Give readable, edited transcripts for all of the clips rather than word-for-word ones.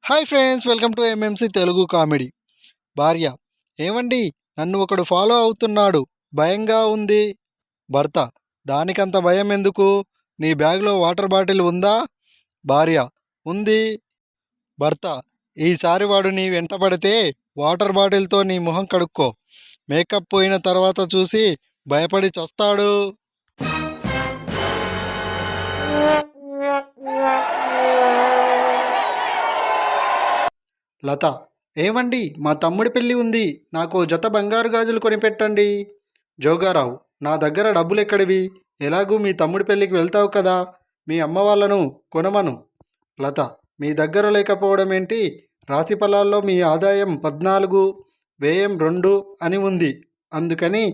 Hi friends, welcome to MMC Telugu comedy. భార్య: ఏమండి, నన్ను ఒకడు ఫాలో అవుతున్నాడు, భయంగా ఉంది. భర్త: దానికంత భయం ఎందుకు? నీ బ్యాగ్లో వాటర్ బాటిల్ ఉందా? భార్య: ఉంది. భర్త: ఈసారి వాడు నీ వెంట పడితే వాటర్ బాటిల్తో నీ మొహం కడుక్కో. మేకప్ పోయిన తర్వాత చూసి భయపడి చస్తాడు. లత: ఏమండి, మా తమ్ముడి పెళ్ళి ఉంది, నాకు జత బంగారు గాజులు కొనిపెట్టండి. జోగారావు: నా దగ్గర డబ్బులు ఎక్కడివి? ఎలాగూ మీ తమ్ముడి పెళ్ళికి వెళ్తావు కదా, మీ అమ్మ వాళ్ళను కొనమను. లత: మీ దగ్గర లేకపోవడం ఏంటి? రాశి ఫలాల్లో మీ ఆదాయం 14, వ్యయం 2 అని ఉంది, అందుకని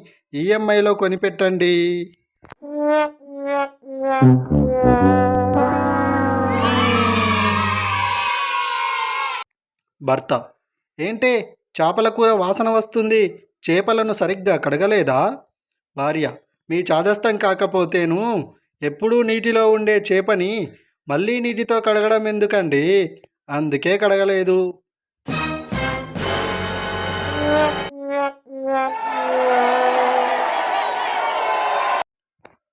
ఈఎంఐలో కొనిపెట్టండి. భర్త: ఏంటే, చేపల కూర వాసన వస్తుంది, చేపలను సరిగ్గా కడగలేదా? భార్య: మీ చాదస్తం కాకపోతేను, ఎప్పుడూ నీటిలో ఉండే చేపని మళ్ళీ నీటితో కడగడం ఎందుకండి, అందుకే కడగలేదు.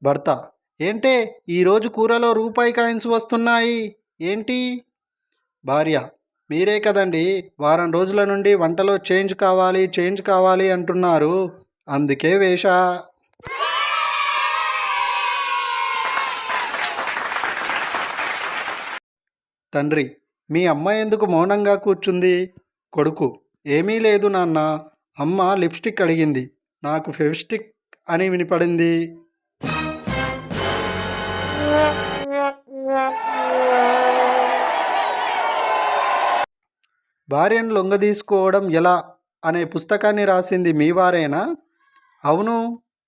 భర్త: ఏంటే, ఈరోజు కూరలో రూపాయి కాయిన్స్ వస్తున్నాయి, ఏంటి? భార్య: మీరే కదండి వారం రోజుల నుండి వంటలో చేంజ్ కావాలి అంటున్నారు, అందుకే వేషా. తండ్రి: మీ అమ్మ ఎందుకు మౌనంగా కూర్చుంది? కొడుకు: ఏమీ లేదు నాన్న, అమ్మ లిప్స్టిక్ అడిగింది, నాకు ఫెవిస్టిక్ అని వినిపడింది. భార్యను లొంగదీసుకోవడం ఎలా అనే పుస్తకాన్ని రాసింది మీ వారేనా? అవును.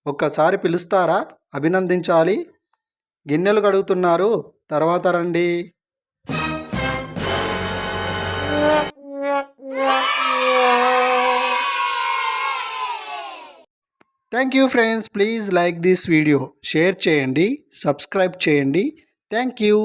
ఒక్కసారి పిలుస్తారా? అభినందించాలి. గిన్నెలు కడుగుతున్నారు, తర్వాత రండి. Thank you friends, please like this video, share చేయండి, సబ్స్క్రైబ్ చేయండి. Thank you.